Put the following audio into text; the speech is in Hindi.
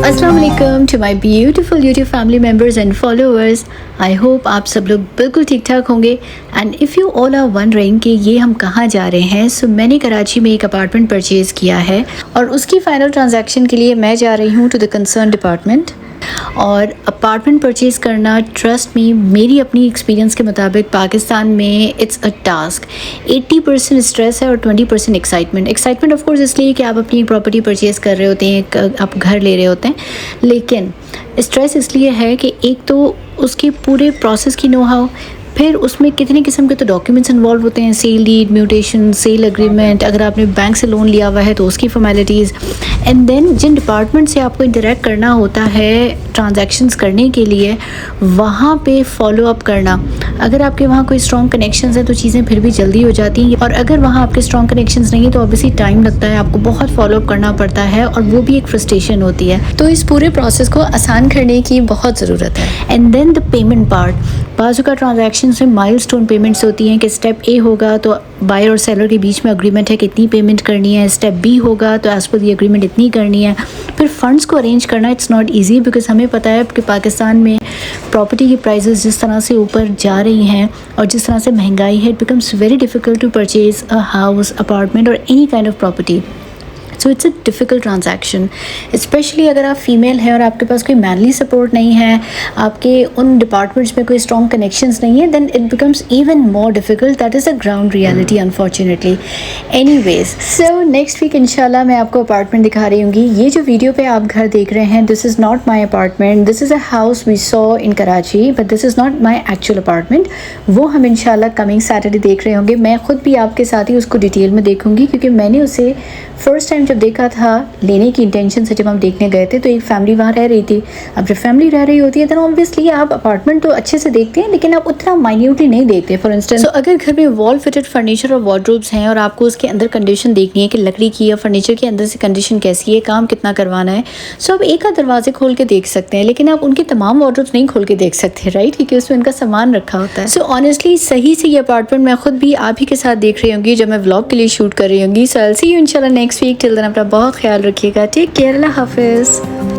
अस्सलाम वालेकुम to my beautiful YouTube family members and followers. I hope आप सब लोग बिल्कुल ठीक ठाक होंगे। And if you all are wondering कि ये हम कहाँ जा रहे हैं, सो मैंने कराची में एक अपार्टमेंट परचेज़ किया है और उसकी फ़ाइनल ट्रांजैक्शन के लिए मैं जा रही हूँ टू द कंसर्न डिपार्टमेंट। और अपार्टमेंट परचेज़ करना, ट्रस्ट मी, मेरी अपनी एक्सपीरियंस के मुताबिक पाकिस्तान में इट्स अ टास्क। 80% स्ट्रेस है और 20% एक्साइटमेंट। एक्साइटमेंट ऑफ कोर्स इसलिए कि आप अपनी प्रॉपर्टी परचेज़ कर रहे होते हैं, आप घर ले रहे होते हैं, लेकिन स्ट्रेस इसलिए है कि एक तो उसके पूरे प्रोसेस की नो हाउ, फिर उसमें कितने किस्म के तो डॉक्यूमेंट्स इन्वॉल्व होते हैं, sale deed, mutation, sale agreement, अगर आपने बैंक से लोन लिया हुआ है तो उसकी फॉर्मेलिटीज़, एंड देन जिन डिपार्टमेंट से आपको इंटरेक्ट करना होता है ट्रांजैक्शंस करने के लिए, वहाँ पे फॉलो अप करना। अगर आपके वहाँ कोई स्ट्रॉन्ग कनेक्शंस है तो चीज़ें फिर भी जल्दी हो जाती हैं, और अगर वहाँ आपके स्ट्रॉन्ग कनेक्शंस नहीं है तो ऑब्वियसली टाइम लगता है, आपको बहुत फॉलो अप करना पड़ता है और वो भी एक फ्रस्ट्रेशन होती है। तो इस पूरे प्रोसेस को आसान करने की बहुत ज़रूरत है। And then the payment part, बाज़ू का ट्रांजैक्शन में माइलस्टोन पेमेंट्स होती हैं कि स्टेप ए होगा तो बायर और सेलर के बीच में अग्रीमेंट है कितनी पेमेंट करनी है, स्टेप बी होगा तो एज़ पर दी एग्रीमेंट इतनी करनी है। फिर फंड्स को अरेंज करना इट्स नॉट इजी, बिकॉज हमें पता है कि पाकिस्तान में प्रॉपर्टी की प्राइसेस जिस तरह से ऊपर जा रही हैं और जिस तरह से महंगाई है, it becomes very difficult to purchase a house, apartment और any kind of property. So it's a difficult transaction, specially अगर आप फीमेल हैं और आपके पास कोई मैनली सपोर्ट नहीं है, आपके उन डिपार्टमेंट्स में कोई स्ट्रॉन्ग कनेक्शंस नहीं है, then it becomes even more difficult. That is a ground reality unfortunately. Anyways, so next week इंशाल्लाह मैं आपको अपार्टमेंट दिखा रही हूँगी। ये जो वीडियो पे आप घर देख रहे हैं, this is not my apartment, this is a house we saw in Karachi, but this is not my actual apartment. वो हम इंशाल्लाह कमिंग सैटरडे देख रहे होंगे। मैं खुद भी आपके साथ ही उसको डिटेल में देखूँगी, क्योंकि मैंने उसे फ़र्स्ट टाइम जब देखा था लेने की इंटेंशन से, जब हम देखने गए थे तो एक फैमिली वहाँ रह रही थी। अब जब फैमिली रह रही होती है तो ऑब्वियसली आप अपार्टमेंट तो अच्छे से देखते हैं, लेकिन आप उतना माइन्यूटली नहीं देखते। फॉर इंस्टेंस, अगर घर में वॉल फिटेड फर्नीचर और वार्डरोब्स हैं और आपको उसके अंदर कंडीशन देखनी है कि लकड़ी की या फर्नीचर के अंदर से कंडीशन कैसी है, काम कितना करवाना है, सो आप एक आध दरवाजे खोल के देख सकते हैं, लेकिन आप उनके तमाम वार्डरोब्स नहीं खोल के देख सकते, राइट, क्योंकि उसमें उनका सामान रखा होता है। सो ऑनेस्टली सही से ये अपार्टमेंट मैं खुद भी आप ही के साथ देख रही होंगी जब मैं व्लॉग के लिए शूट कर रही होंगी। सो आई विल सी यू इंशाल्लाह नेक्स्ट वीक। टिल देन अपना बहुत ख्याल रखिएगा। टेक केयर, अल्लाह हाफिज़।